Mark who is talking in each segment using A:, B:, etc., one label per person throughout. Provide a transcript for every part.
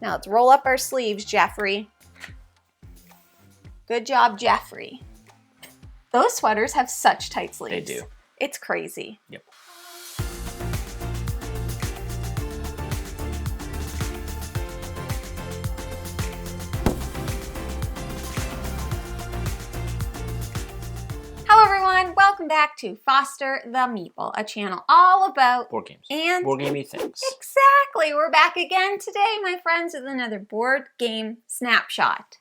A: Now let's roll up our sleeves, Jeffrey. Good job, Jeffrey. Those sweaters have such tight sleeves.
B: They do.
A: It's crazy.
B: Yep.
A: Hello everyone, welcome back to Foster the Meeple, a channel all about
B: board games.
A: And
B: board gamey things.
A: Exactly. We're back again today, my friends, with another board game snapshot.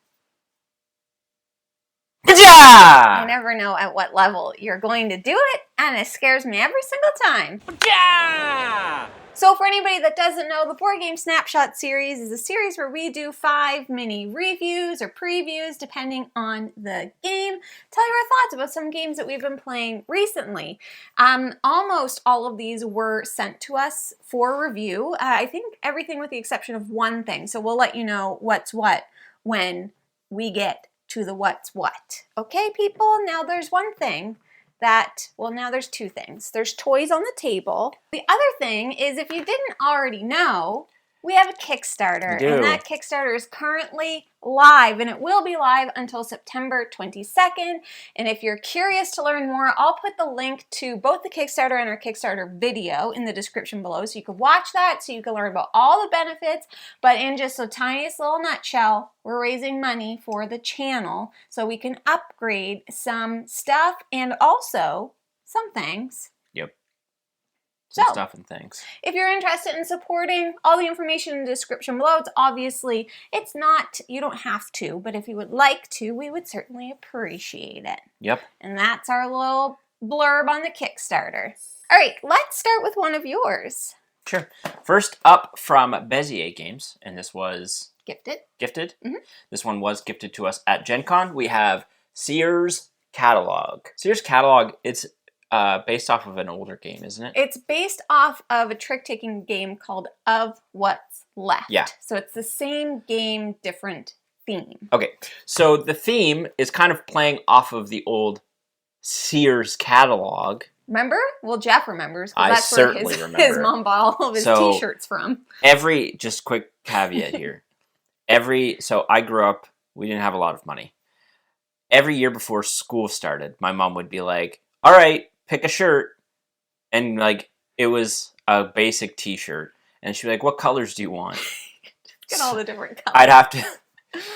B: Bezier!
A: I never know at what level you're going to do it, and it scares me every single time.
B: Bezier!
A: So for anybody that doesn't know, the Board Game Snapshot series is a series where we do 5 mini reviews or previews depending on the game. Tell you our thoughts about some games that we've been playing recently. Almost all of these were sent to us for review. I think everything with the exception of one thing. So we'll let you know what's what when we get to the what's what. Okay, people? Now there's one thing now there's 2 things. There's toys on the table. The other thing is, if you didn't already know, we have a Kickstarter, and that Kickstarter is currently live, and it will be live until September 22nd. And if you're curious to learn more, I'll put the link to both the Kickstarter and our Kickstarter video in the description below, so you can watch that, so you can learn about all the benefits. But in just the tiniest little nutshell, we're raising money for the channel so we can upgrade some stuff and also some things.
B: Yep.
A: So,
B: Stuff and things.
A: If you're interested in supporting, all the information in the description below. It's not, you don't have to, but if you would like to, we would certainly appreciate it.
B: Yep.
A: And that's our little blurb on the Kickstarter. All right, let's start with one of yours.
B: Sure. First up from Bezier Games, and this was... Gifted.
A: Mm-hmm.
B: This one was gifted to us at Gen Con. We have Seers Catalogue. Seers Catalogue, it's based off of an older game, isn't it?
A: It's based off of a trick-taking game called Of What's Left.
B: Yeah.
A: So it's the same game, different theme.
B: Okay, so the theme is kind of playing off of the old Seers Catalogue.
A: Remember? Well, Jeff remembers.
B: I
A: That's
B: certainly
A: where
B: remember.
A: His mom bought all of his t-shirts from.
B: Just quick caveat here. So I grew up, we didn't have a lot of money. Every year before school started, my mom would be like, all right, pick a shirt. And like, it was a basic t-shirt. And she'd be like, what colors do you want?
A: Get all the different colors.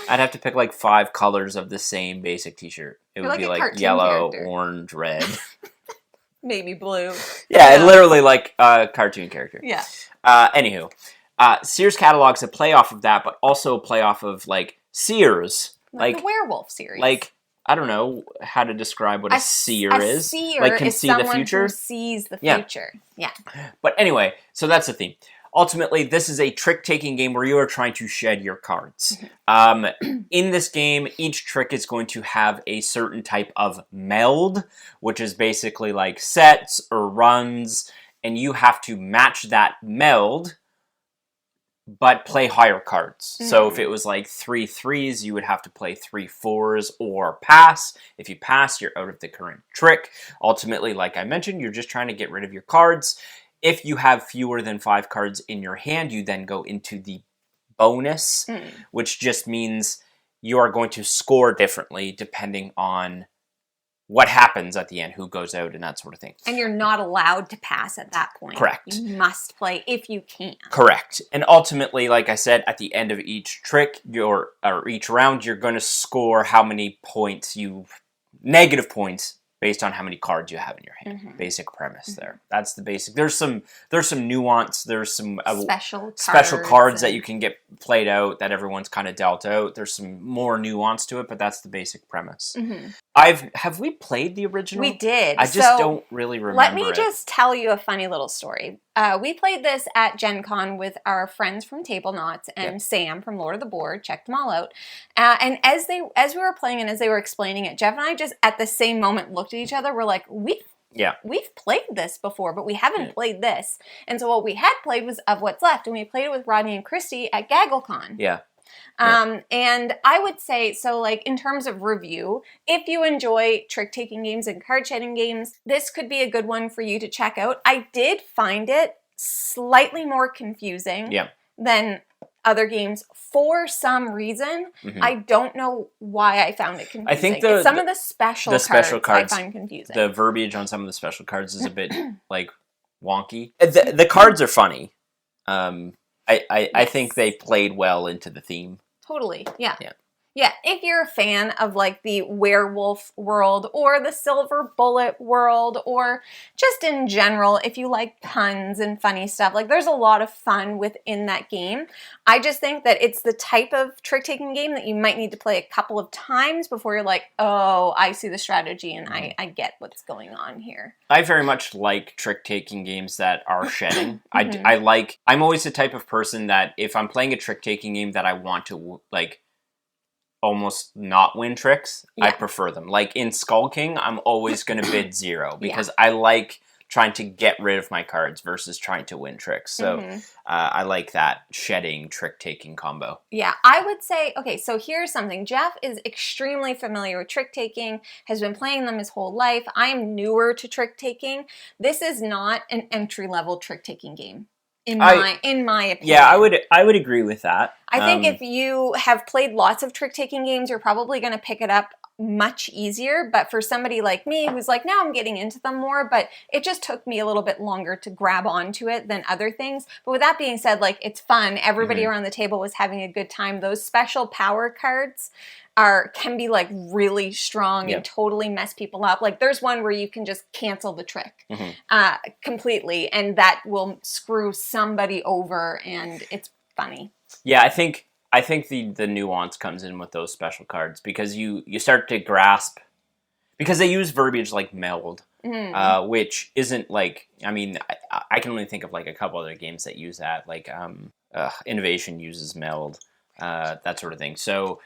B: I'd have to pick like 5 colors of the same basic t-shirt. It would be like yellow, orange, red.
A: Maybe blue.
B: Yeah, literally like a cartoon character.
A: Yeah.
B: Anywho, Seers Catalogue's a play off of that, but also a play off of like Seers.
A: Like the werewolf series.
B: Like, I don't know how to describe what a seer is.
A: A seer
B: like, can
A: is
B: see the
A: someone
B: future.
A: who sees the future. Yeah.
B: But anyway, so that's the theme. Ultimately, this is a trick-taking game where you are trying to shed your cards. In this game, each trick is going to have a certain type of meld, which is basically like sets or runs, and you have to match that meld, but play higher cards. So if it was like 3 3s, you would have to play 3 4s or pass. If you pass, you're out of the current trick. Ultimately, like I mentioned, you're just trying to get rid of your cards. If you have fewer than 5 cards in your hand, you then go into the bonus, which just means you are going to score differently depending on what happens at the end, who goes out, and that sort of thing.
A: And you're not allowed to pass at that point.
B: Correct.
A: You must play if you can.
B: Correct. And ultimately, like I said, at the end of each trick, or each round, you're going to score how many points negative points based on how many cards you have in your hand. Basic premise there. That's the basic. There's some nuance. There's some special cards that you can get played out that everyone's kind of dealt out. There's some more nuance to it, but that's the basic premise. Have we played the original?
A: We did.
B: I just don't really remember.
A: Let me just tell you a funny little story. We played this at Gen Con with our friends from Table Knots and Sam from Lord of the Board. Check them all out. And as we were playing and as they were explaining it, Jeff and I just at the same moment looked at each other. We're like, we've played this before, but we haven't played this. And so what we had played was Of What's Left, and we played it with Rodney and Christy at GaggleCon.
B: Yeah.
A: And I would say, so like in terms of review, if you enjoy trick-taking games and card-shedding games, this could be a good one for you to check out. I did find it slightly more confusing than other games for some reason. I don't know why I found it confusing.
B: I think
A: some of the special cards I find confusing.
B: The verbiage on some of the special cards is a bit like wonky. The cards are funny. I think they played well into the theme.
A: Totally. Yeah. Yeah, if you're a fan of like the werewolf world or the silver bullet world or just in general, if you like puns and funny stuff, like there's a lot of fun within that game. I just think that it's the type of trick-taking game that you might need to play a couple of times before you're like, oh, I see the strategy and I get what's going on here.
B: I very much like trick-taking games that are shedding. I'm always the type of person that if I'm playing a trick-taking game that I want to like almost not win tricks, I prefer them. Like in Skull King, I'm always going to bid 0 because I like trying to get rid of my cards versus trying to win tricks. So I like that shedding trick-taking combo.
A: Yeah, I would say, okay, so here's something. Jeff is extremely familiar with trick-taking, has been playing them his whole life. I am newer to trick-taking. This is not an entry-level trick-taking game. In my opinion.
B: Yeah, I would agree with that.
A: I think if you have played lots of trick-taking games, you're probably going to pick it up much easier. But for somebody like me who's like, now I'm getting into them more, but it just took me a little bit longer to grab onto it than other things. But with that being said, like it's fun. Everybody around the table was having a good time. Those special power cards can be like really strong and totally mess people up. Like there's one where you can just cancel the trick completely, and that will screw somebody over, and it's funny.
B: Yeah, I think the nuance comes in with those special cards because you start to grasp, because they use verbiage like meld, which isn't like, I mean, I can only think of like a couple other games that use that, like Innovation uses meld, that sort of thing. So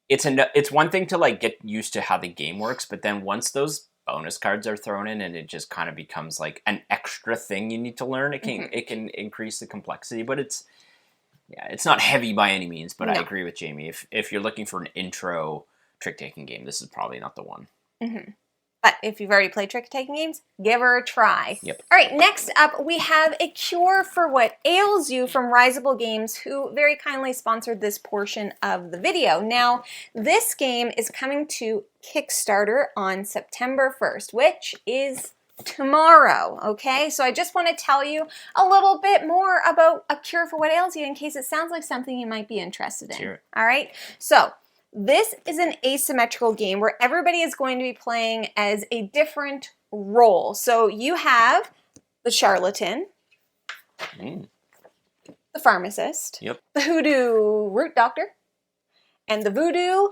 B: it's one thing to like get used to how the game works, but then once those bonus cards are thrown in and it just kind of becomes like an extra thing you need to learn, it can increase the complexity, but it's not heavy by any means. But I agree with Jamie. If you're looking for an intro trick-taking game, this is probably not the one.
A: But if you've already played trick-taking games, give her a try.
B: Yep.
A: All right, next up, we have a cure for what ails you from Risible Games, who very kindly sponsored this portion of the video. Now, this game is coming to Kickstarter on September 1st, which is tomorrow, okay? So I just want to tell you a little bit more about A Cure for What Ails You in case it sounds like something you might be interested in.
B: Sure.
A: All right? So this is an asymmetrical game where everybody is going to be playing as a different role. So you have the charlatan, the pharmacist, the hoodoo root doctor, and the voodoo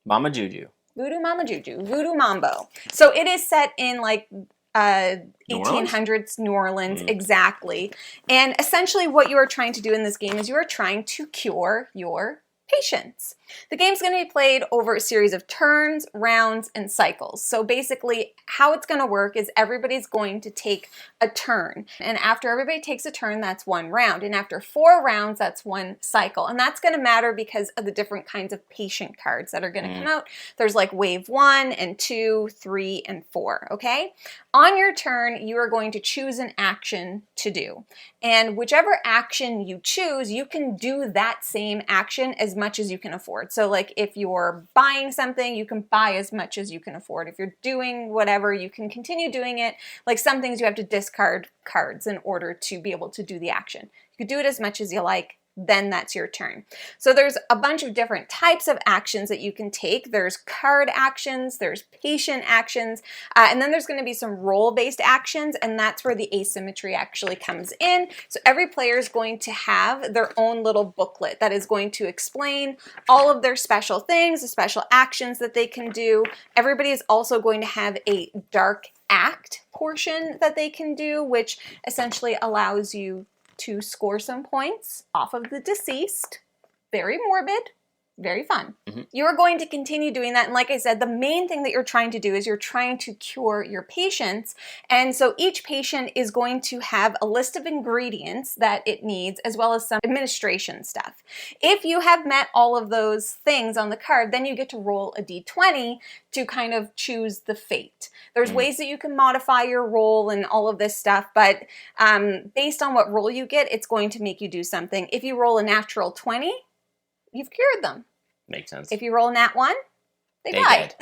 B: Mama Juju.
A: Voodoo Mama Juju, Voodoo Mambo. So it is set in like 1800s New Orleans, exactly. And essentially what you are trying to do in this game is you are trying to cure your patients. The game's going to be played over a series of turns, rounds, and cycles. So basically how it's going to work is everybody's going to take a turn. And after everybody takes a turn, that's one round. And after 4 rounds, that's one cycle. And that's going to matter because of the different kinds of patient cards that are going to come out. There's like wave 1 and 2, 3, and 4, okay? On your turn, you are going to choose an action to do. And whichever action you choose, you can do that same action as much as you can afford. So like if you're buying something, you can buy as much as you can afford. If you're doing whatever, you can continue doing it. Like some things you have to discard cards in order to be able to do the action. You can do it as much as you like, then that's your turn. So there's a bunch of different types of actions that you can take. There's card actions, there's patient actions, and then there's going to be some role-based actions, and that's where the asymmetry actually comes in. So every player is going to have their own little booklet that is going to explain all of their special things, the special actions that they can do. Everybody is also going to have a dark act portion that they can do, which essentially allows you to score some points off of the deceased. Very morbid, Very fun. You're going to continue doing that. And like I said, the main thing that you're trying to do is you're trying to cure your patients. And so each patient is going to have a list of ingredients that it needs, as well as some administration stuff. If you have met all of those things on the card, then you get to roll a d20 to kind of choose the fate. There's ways that you can modify your roll and all of this stuff, but based on what roll you get, it's going to make you do something. If you roll a natural 20, you've cured them.
B: Makes sense.
A: If you roll a nat 1, they died.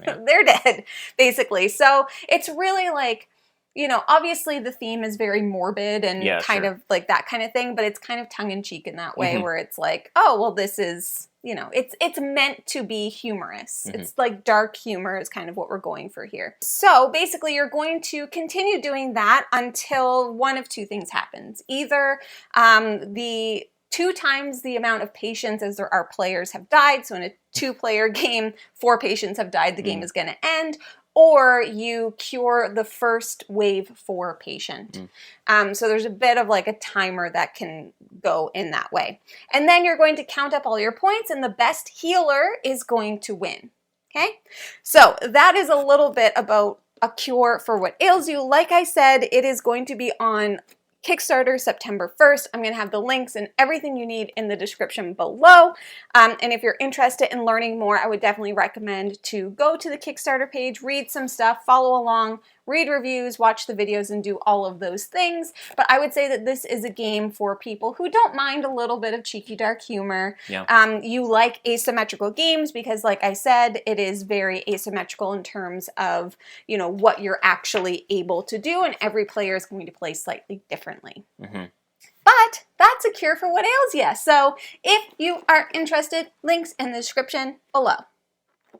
A: They're dead, basically. So it's really like, you know, obviously the theme is very morbid and kind of like that kind of thing, but it's kind of tongue-in-cheek in that way where it's like, oh, well, this is, you know, it's meant to be humorous. It's like dark humor is kind of what we're going for here. So basically you're going to continue doing that until one of two things happens. Either the 2 times the amount of patients as there are players have died. So in a 2-player game, 4 patients have died, the game is going to end. Or you cure the first wave 4 patient. So there's a bit of like a timer that can go in that way. And then you're going to count up all your points, and the best healer is going to win. Okay? So that is a little bit about a cure for what ails you. Like I said, it is going to be on Kickstarter September 1st. I'm going to have the links and everything you need in the description below. And if you're interested in learning more, I would definitely recommend to go to the Kickstarter page, read some stuff, follow along, read reviews, watch the videos, and do all of those things. But I would say that this is a game for people who don't mind a little bit of cheeky, dark humor. You like asymmetrical games because, like I said, it is very asymmetrical in terms of, you know, what you're actually able to do, and every player is going to play slightly differently. But that's a cure for what ails you. So if you are interested, links in the description below.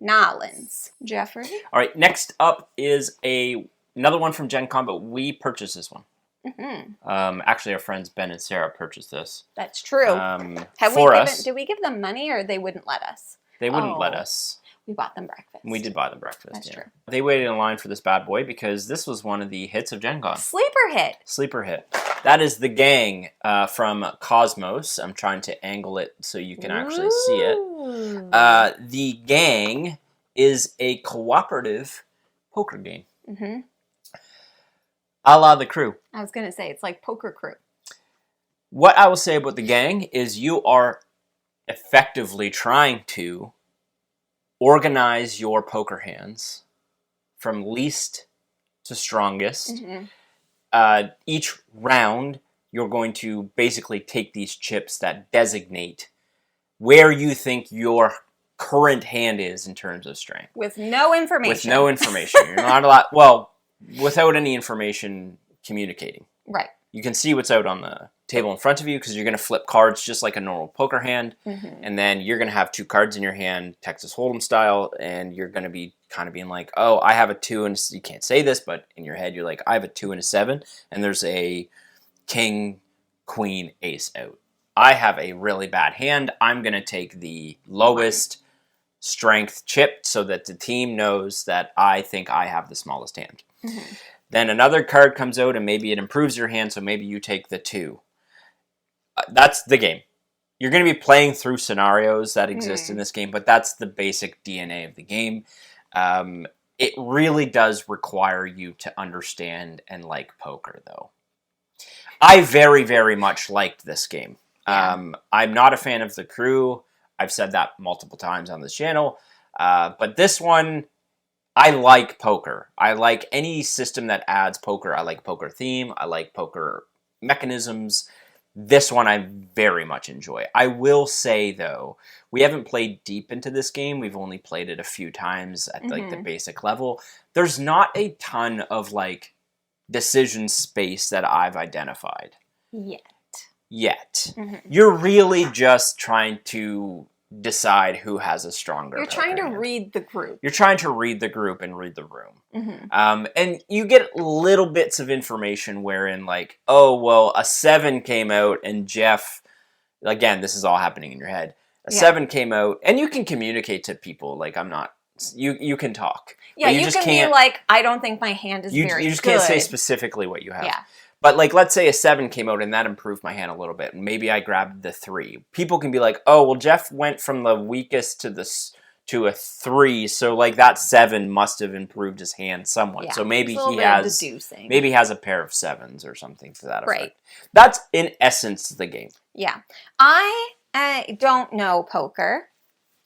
A: Nolans. Jeffrey?
B: All right, next up is another one from Gen Con, but we purchased this one. Actually, our friends Ben and Sarah purchased this.
A: That's true. Did we give them money, or they wouldn't let us?
B: They wouldn't let us.
A: We bought them breakfast.
B: We did buy them breakfast.
A: That's true.
B: They waited in line for this bad boy because this was one of the hits of Gen Con.
A: Sleeper hit.
B: Sleeper hit. That is the gang from Cosmos. I'm trying to angle it so you can actually see it. The gang is a cooperative poker game. A la The Crew.
A: I was going to say, it's like Poker Crew.
B: What I will say about the gang is you are effectively trying to organize your poker hands from least to strongest. Each round, you're going to basically take these chips that designate where you think your current hand is in terms of strength.
A: With no information.
B: With no information. You're not allowed, well, without any information communicating.
A: Right.
B: You can see what's out on the table in front of you because you're going to flip cards just like a normal poker hand. And then you're going to have 2 cards in your hand, Texas Hold'em style, and you're going to be kind of being like, oh, I have a 2, and you can't say this, but in your head you're like, I have a 2 and a 7, and there's a king, queen, ace out. I have a really bad hand. I'm going to take the lowest strength chip so that the team knows that I think I have the smallest hand. Then another card comes out and maybe it improves your hand, so maybe you take the 2. That's the game. You're going to be playing through scenarios that exist in this game, but that's the basic DNA of the game. It really does require you to understand and like poker, though. I very, very much liked this game. I'm not a fan of The Crew. I've said that multiple times on this channel. But this one, I like poker. I like any system that adds poker. I like poker theme. I like poker mechanisms. This one I very much enjoy. I will say, though, we haven't played deep into this game. We've only played it a few times at like the basic level. There's not a ton of like decision space that I've identified. Yet. You're really just trying to decide who has a stronger
A: You're trying to
B: hand.
A: read the group.
B: You're trying to read the group and read the room. And you get little bits of information wherein like, oh, well, a 7 came out and Jeff, again, this is all happening in your head. A 7 came out and you can communicate to people. Like, I'm not, you can talk.
A: Yeah, you just can be like, I don't think my hand is very good.
B: You just can't say specifically what you have. But like, let's say a 7 came out and that improved my hand a little bit, and maybe I grabbed the 3. People can be like, oh, well, Jeff went from the weakest to a 3, so like that 7 must have improved his hand somewhat.
A: Yeah,
B: so maybe
A: it's a
B: he
A: little bit of
B: has
A: deducing.
B: maybe he has a pair of 7s or something to that effect.
A: Right.
B: That's in essence the game.
A: Yeah. I don't know poker.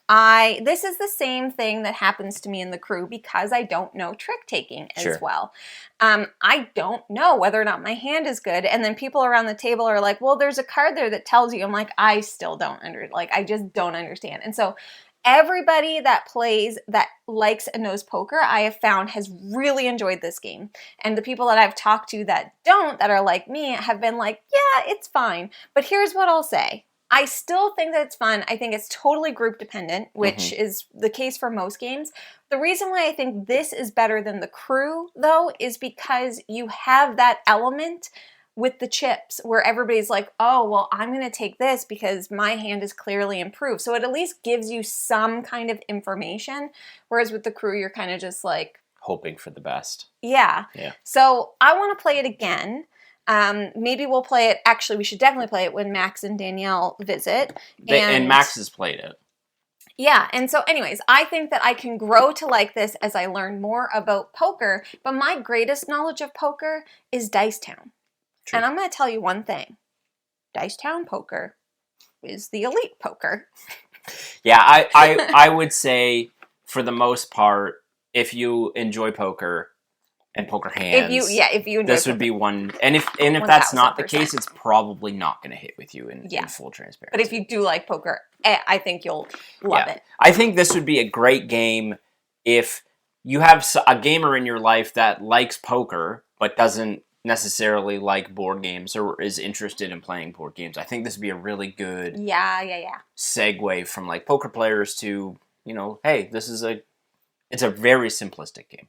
A: This is the same thing that happens to me in the crew because I don't know trick taking as well. I don't know whether or not my hand is good, and then people around the table are like, well, there's a card there that tells you. I'm like, I still don't I just don't understand. And so everybody that plays, that likes and knows poker, I have found has really enjoyed this game. And the people that I've talked to that don't, that are like me, have been like, yeah, it's fine. But here's what I'll say. I still think that it's fun. I think it's totally group dependent, which is the case for most games. The reason why I think this is better than the crew, though, is because you have that element with the chips where everybody's like, oh, well, I'm going to take this because my hand is clearly improved. So it at least gives you some kind of information, whereas with the crew, you're kind of just like...
B: hoping for the best.
A: Yeah. So I want to play it again. Maybe we'll play it. Actually, we should definitely play it when Max and Danielle visit.
B: And Max has played it.
A: Yeah, and so anyways, I think that I can grow to like this as I learn more about poker, but my greatest knowledge of poker is Dice Town. True. And I'm going to tell you one thing. Dice Town poker is the elite poker.
B: Yeah, I would say, for the most part, if you enjoy poker and poker hands,
A: if you enjoy
B: this would be one. And if that's not the case, it's probably not going to hit with you in full transparency.
A: But if you do like poker, I think you'll love it.
B: I think this would be a great game if you have a gamer in your life that likes poker but doesn't necessarily like board games or is interested in playing board games. I think this would be a really good segue from like poker players to, hey, it's a very simplistic game.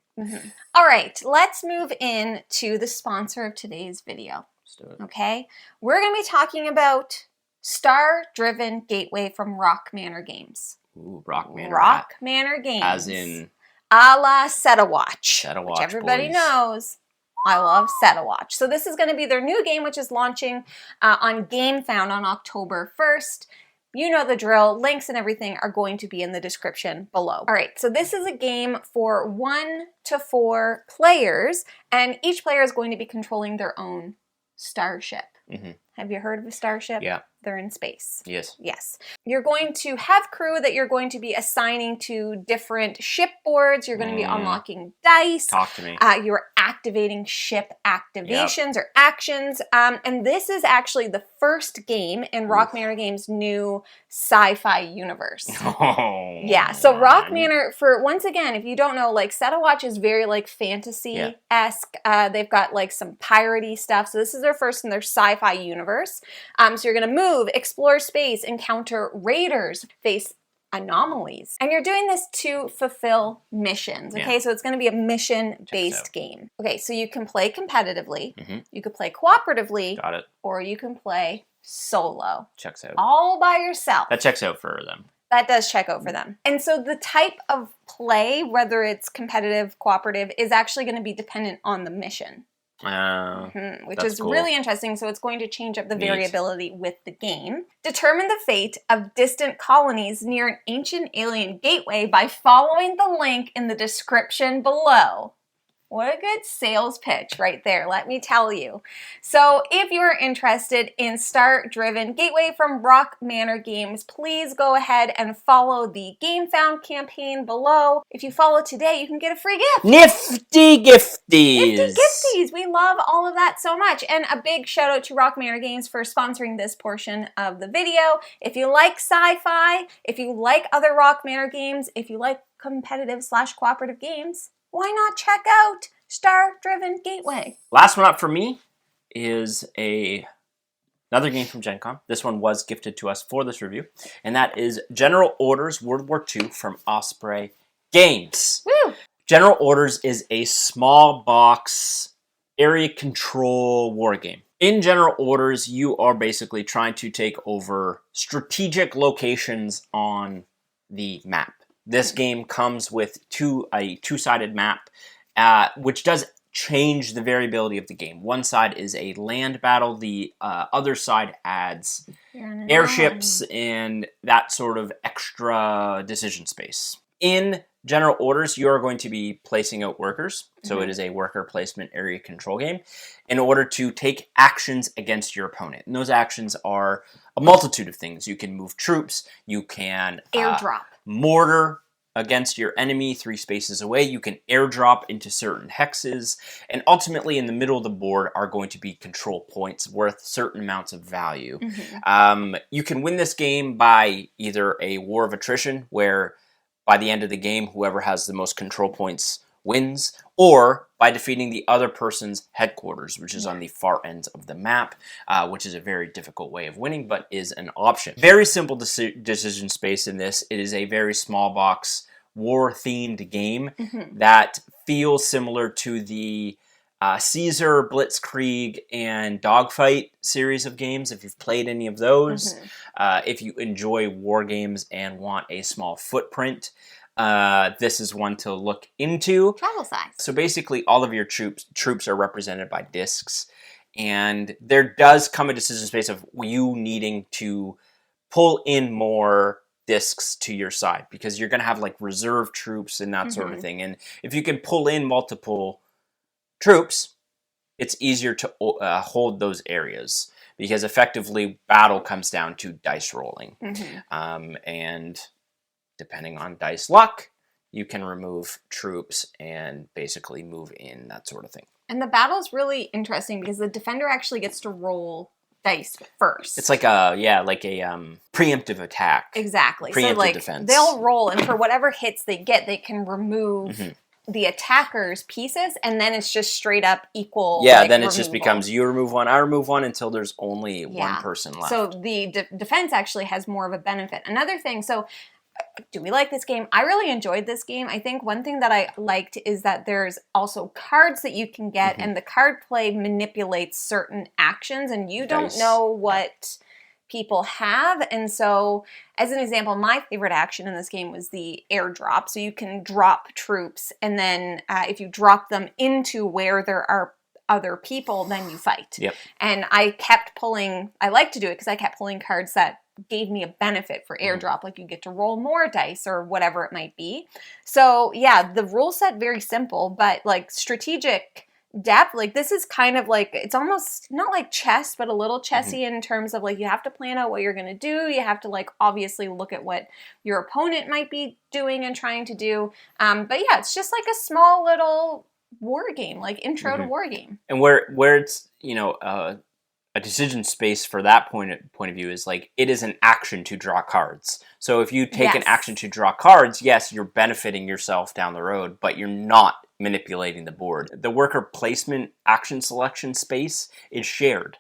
A: All right, let's move in to the sponsor of today's video.
B: Let's do it.
A: Okay, we're going to be talking about StarDriven Gateway from Rock Manor Games.
B: Ooh, Rock Manor.
A: Rock Manor Games.
B: As in?
A: A la Set-A-Watch.
B: Set-A-Watch,
A: which everybody
B: boys.
A: knows. I love Set-A-Watch. So this is going to be their new game, which is launching on GameFound on October 1st. You know the drill. Links and everything are going to be in the description below. All right, so this is a game for 1 to 4 players, and each player is going to be controlling their own starship. Have you heard of a starship?
B: Yeah.
A: They're in space.
B: Yes.
A: Yes. You're going to have crew that you're going to be assigning to different shipboards. You're going to be unlocking dice.
B: Talk to me.
A: You're activating ship activations or actions. And this is actually the first game in Rock Manor Games' new sci-fi universe.
B: Oh.
A: Yeah. So Rock Manor, for once again, if you don't know, like Set-A-Watch is very like fantasy-esque. They've got like some piratey stuff. So this is their first in their sci-fi universe. So you're going to move, explore space, encounter raiders, face anomalies. And you're doing this to fulfill missions, okay? So it's going to be a mission-based game. Okay, so you can play competitively, you could play cooperatively,
B: got it,
A: or you can play solo.
B: Checks out.
A: All by yourself.
B: That checks out for them.
A: That does check out for them. And so the type of play, whether it's competitive, cooperative, is actually going to be dependent on the mission. Which is cool. Really interesting. So it's going to change up the variability with the game. Determine the fate of distant colonies near an ancient alien gateway by following the link in the description below. What a good sales pitch right there, let me tell you. So if you're interested in StarDriven Gateway from Rock Manor Games, please go ahead and follow the GameFound campaign below. If you follow today, you can get a free gift.
B: Nifty gifties!
A: Nifty gifties! We love all of that so much. And a big shout out to Rock Manor Games for sponsoring this portion of the video. If you like sci-fi, if you like other Rock Manor games, if you like competitive/cooperative games, why not check out StarDriven Gateway?
B: Last one up for me is another game from Gen Con. This one was gifted to us for this review, and that is General Orders World War II from Osprey Games.
A: Woo!
B: General Orders is a small box area control war game. In General Orders, you are basically trying to take over strategic locations on the map. This game comes with a two-sided map, which does change the variability of the game. One side is a land battle, the other side adds airships and that sort of extra decision space. In general orders, you are going to be placing out workers, so it is a worker placement area control game, in order to take actions against your opponent. And those actions are a multitude of things. You can move troops, you can
A: airdrop,
B: mortar against your enemy 3 spaces away, you can airdrop into certain hexes, and ultimately in the middle of the board are going to be control points worth certain amounts of value. You can win this game by either a war of attrition, where by the end of the game, whoever has the most control points wins, or by defeating the other person's headquarters, which is on the far end of the map, which is a very difficult way of winning, but is an option. Very simple decision space in this. It is a very small box, war-themed game that feels similar to the Caesar, Blitzkrieg, and Dogfight series of games, if you've played any of those. If you enjoy war games and want a small footprint, this is one to look into.
A: Travel size.
B: So basically, all of your troops are represented by discs, and there does come a decision space of you needing to pull in more discs to your side, because you're going to have like reserve troops and that sort of thing. And if you can pull in multiple troops, it's easier to hold those areas, because effectively battle comes down to dice rolling. And depending on dice luck, you can remove troops and basically move in, that sort of thing.
A: And the battle's really interesting because the defender actually gets to roll dice first.
B: It's like a preemptive attack.
A: Exactly.
B: Preemptive
A: so like
B: defense.
A: They'll roll, and for whatever hits they get, they can remove the attacker's pieces, and then it's just straight up equal.
B: Yeah, then it just becomes you remove one, I remove one, until there's only one person left.
A: So the defense actually has more of a benefit. Another thing, so do we like this game? I really enjoyed this game. I think one thing that I liked is that there's also cards that you can get, and the card play manipulates certain actions, and you don't know what people have. And so, as an example, my favorite action in this game was the airdrop. So you can drop troops, and then if you drop them into where there are other people, then you fight. And I kept pulling, I like to do it because I kept pulling cards that gave me a benefit for airdrop, like you get to roll more dice or whatever it might be. So yeah, the rule set very simple, but like strategic depth, like this is kind of like, it's almost not like chess, but a little chessy in terms of like you have to plan out what you're going to do. You have to like obviously look at what your opponent might be doing and trying to do. But yeah, it's just like a small little war game, like intro to war game.
B: And where it's, you know, a decision space for that point of view is like it is an action to draw cards. So if you take an action to draw cards, yes, you're benefiting yourself down the road, but you're not manipulating the board. The worker placement action selection space is shared.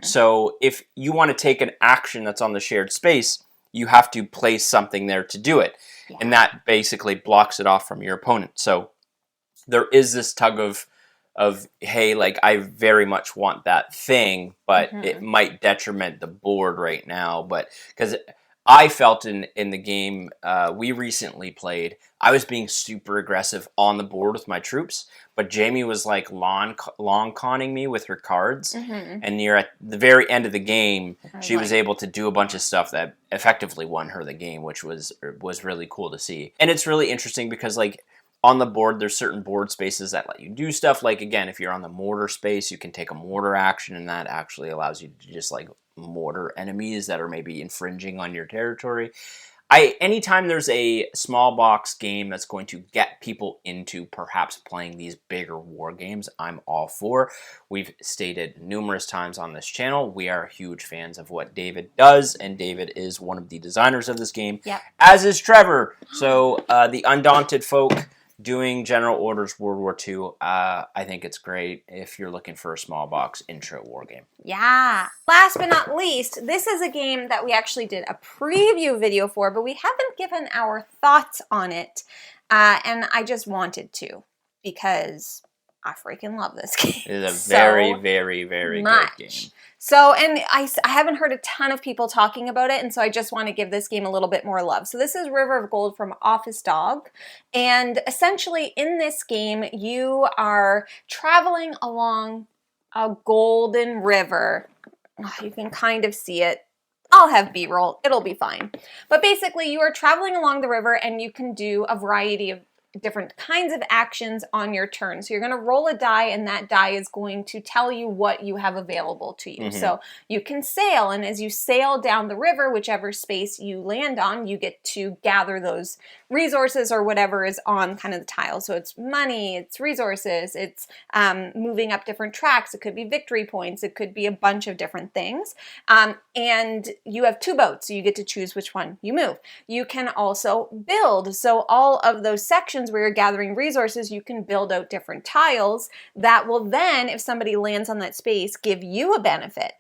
B: So if you want to take an action that's on the shared space, you have to place something there to do it. And that basically blocks it off from your opponent. So there is this tug of hey, like I very much want that thing, but it might detriment the board right now. But because I felt in the game we recently played, I was being super aggressive on the board with my troops, but Jamie was like long conning me with her cards, and near at the very end of the game, she was able to do a bunch of stuff that effectively won her the game, which was really cool to see. And it's really interesting because like on the board, there's certain board spaces that let you do stuff. Like, again, if you're on the mortar space, you can take a mortar action, and that actually allows you to just, like, mortar enemies that are maybe infringing on your territory. Anytime there's a small box game that's going to get people into perhaps playing these bigger war games, I'm all for. We've stated numerous times on this channel, we are huge fans of what David does, and David is one of the designers of this game, as is Trevor. So, the Undaunted folk doing General Orders World War II, I think it's great if you're looking for a small box intro war game.
A: Yeah. Last but not least, this is a game that we actually did a preview video for, but we haven't given our thoughts on it, and I just wanted to, because I freaking love this game.
B: It is a very, very, very good game.
A: So, and I haven't heard a ton of people talking about it, and so I just want to give this game a little bit more love. So this is River of Gold from Office Dog, and essentially in this game, you are traveling along a golden river. Oh, you can kind of see it. I'll have B-roll. It'll be fine. But basically, you are traveling along the river, and you can do a variety of different kinds of actions on your turn. So you're going to roll a die, and that die is going to tell you what you have available to you. So you can sail, and as you sail down the river, whichever space you land on, you get to gather those resources or whatever is on kind of the tile. So it's money, it's resources, it's moving up different tracks. It could be victory points. It could be a bunch of different things. And you have 2 boats, so you get to choose which one you move. You can also build. So all of those sections where you're gathering resources, you can build out different tiles that will then, if somebody lands on that space, give you a benefit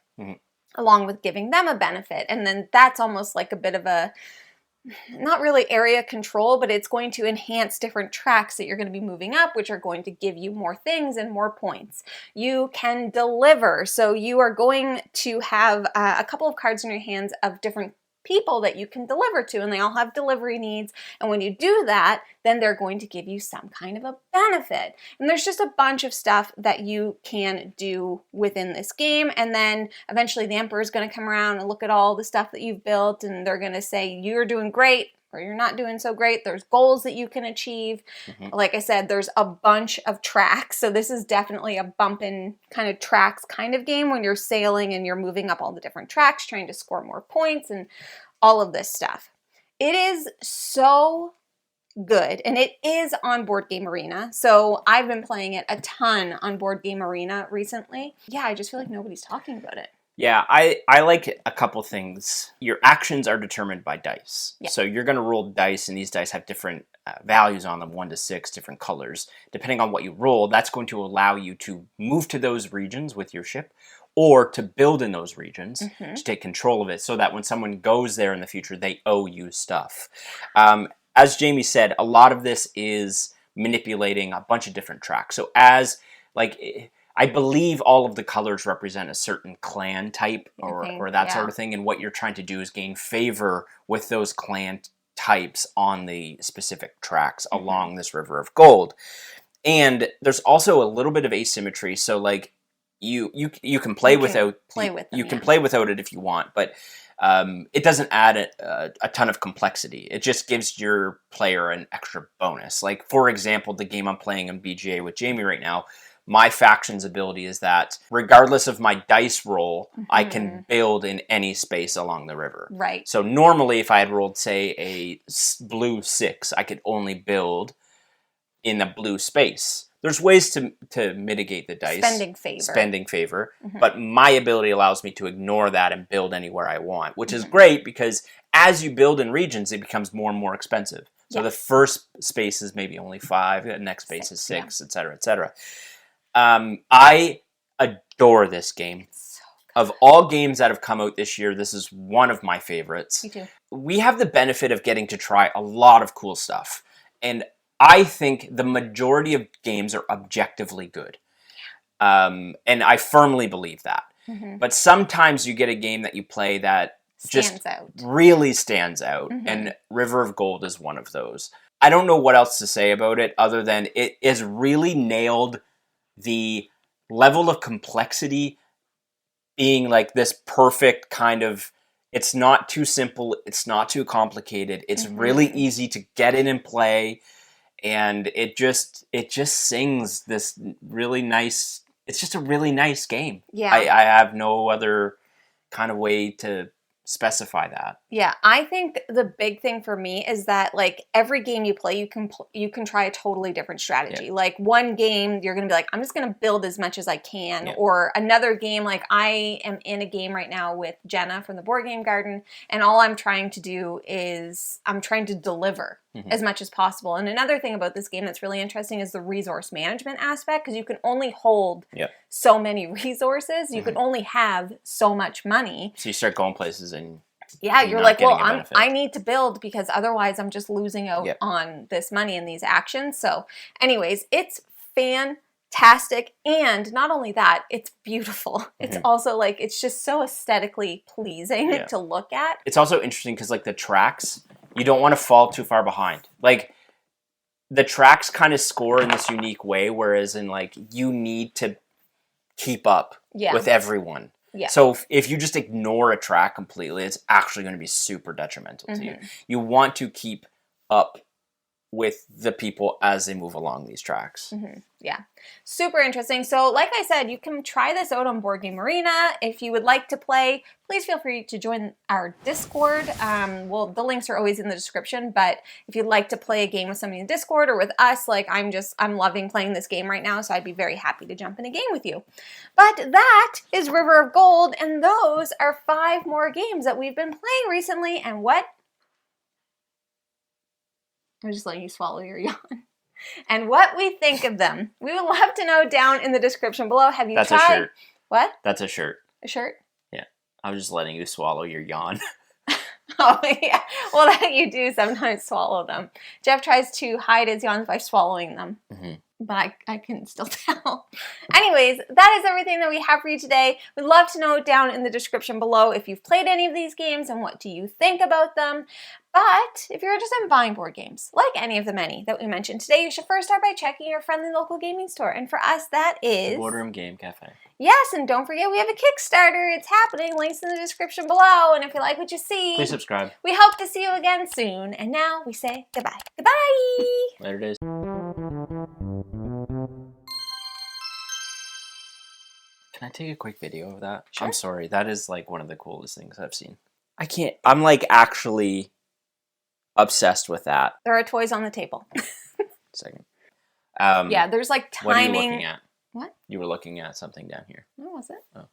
A: along with giving them a benefit. And then that's almost like a bit of a, not really area control, but it's going to enhance different tracks that you're going to be moving up, which are going to give you more things and more points. You can deliver. So you are going to have a couple of cards in your hands of different people that you can deliver to, and they all have delivery needs. And when you do that, then they're going to give you some kind of a benefit. And there's just a bunch of stuff that you can do within this game. And then eventually the Emperor is going to come around and look at all the stuff that you've built, and they're going to say, you're doing great, or you're not doing so great. There's goals that you can achieve. Like I said, there's a bunch of tracks. So this is definitely a bumpin' kind of tracks kind of game when you're sailing and you're moving up all the different tracks, trying to score more points and all of this stuff. It is so good, and it is on Board Game Arena. So I've been playing it a ton on Board Game Arena recently. Yeah, I just feel like nobody's talking about it.
B: Yeah, I like a couple things. Your actions are determined by dice. Yeah. So you're going to roll dice, and these dice have different values on them, 1 to 6, different colors. Depending on what you roll, that's going to allow you to move to those regions with your ship, or to build in those regions, to take control of it, so that when someone goes there in the future, they owe you stuff. As Jamie said, a lot of this is manipulating a bunch of different tracks. So as, like, I believe all of the colors represent a certain clan type or that sort of thing, and what you're trying to do is gain favor with those clan types on the specific tracks along this River of Gold. And there's also a little bit of asymmetry, so like you can play without it if you want, but it doesn't add a ton of complexity. It just gives your player an extra bonus. Like, for example, the game I'm playing in BGA with Jamie right now, my faction's ability is that regardless of my dice roll, I can build in any space along the river.
A: Right.
B: So normally if I had rolled, say, a blue 6, I could only build in a blue space. There's ways to mitigate the dice. Spending favor. But my ability allows me to ignore that and build anywhere I want, which is great because as you build in regions, it becomes more and more expensive. So the first space is maybe only 5, the next space is 6, etc., etc. I adore this game. So of all games that have come out this year, this is one of my favorites.
A: Me too. We
B: have the benefit of getting to try a lot of cool stuff. And I think the majority of games are objectively good. And I firmly believe that. But sometimes you get a game that you play that really stands out. And River of Gold is one of those. I don't know what else to say about it other than it is really nailed the level of complexity being like this perfect kind of, it's not too simple, it's not too complicated, it's really easy to get in and play, and it just sings this really nice, it's just a really nice game. Yeah. I have no other kind of way to specify that.
A: Yeah, I think the big thing for me is that like every game you play, you can try a totally different strategy. Yeah. Like one game, you're going to be like, I'm just going to build as much as I can. Yeah. Or another game, like I am in a game right now with Jenna from the Board Game Garden, and all I'm trying to do is I'm trying to deliver as much as possible. And another thing about this game that's really interesting is the resource management aspect, because you can only hold so many resources. You can only have so much money.
B: So you start going places and
A: you're like, well, I need to build because otherwise I'm just losing out on this money and these actions. So anyways, it's fantastic. fantastic, and not only that, it's beautiful. It's also like, it's just so aesthetically pleasing to look at.
B: It's also interesting because like the tracks, you don't want to fall too far behind. Like the tracks kind of score in this unique way, whereas in like you need to keep up with everyone. Yeah. So if you just ignore a track completely, it's actually going to be super detrimental to you. You want to keep up with the people as they move along these tracks. Yeah,
A: super interesting. So like I said, you can try this out on Board Game Arena. If you would like to play, please feel free to join our Discord. Well, the links are always in the description, but if you'd like to play a game with somebody in Discord or with us, like I'm loving playing this game right now, so I'd be very happy to jump in a game with you. But that is River of Gold, and those are 5 more games that we've been playing recently, and what? I'm just letting you swallow your yawn. And what we think of them. We would love to know down in the description below. Have you tried?
B: That's a shirt.
A: What?
B: That's a shirt.
A: A shirt?
B: Yeah. I was just letting you swallow your yawn.
A: Oh, yeah. Well, that you do sometimes swallow them. Jeff tries to hide his yawns by swallowing them. But I can still tell. Anyways, that is everything that we have for you today. We'd love to know down in the description below if you've played any of these games and what do you think about them. But if you're interested in buying board games, like any of the many that we mentioned today, you should first start by checking your friendly local gaming store. And for us, that is...
B: Boardroom Game Cafe.
A: Yes, and don't forget we have a Kickstarter. It's happening. Links in the description below. And if you like what you see...
B: please subscribe.
A: We hope to see you again soon. And now we say goodbye. Goodbye!
B: Later days. Can I take a quick video of that?
A: Sure.
B: I'm sorry. That is like one of the coolest things I've seen. I can't... I'm like actually obsessed with that.
A: There are toys on the table.
B: Second.
A: Yeah, there's like timing.
B: What are you looking at?
A: What?
B: You were looking at something down here.
A: No, was it?
B: Oh.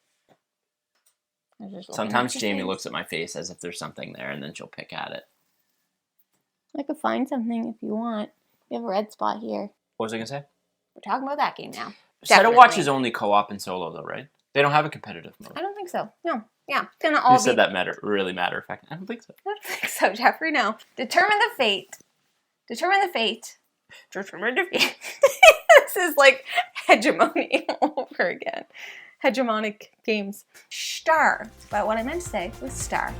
A: I was just
B: Sometimes Jamie looks at my face as if there's something there, and then she'll pick at it.
A: I could find something if you want. You have a red spot here.
B: What was I going to say?
A: We're talking about that game now.
B: Set of Watch is only co-op and solo, though, right? They don't have a competitive mode.
A: I don't think so. No. Yeah. It's gonna all
B: you said that really matter of fact. I don't think so.
A: I don't think so, Jeffrey. No. Determine the fate. Determine the fate. Determine the fate. This is like hegemony all over again. Hegemonic games. Star. But what I meant to say was star.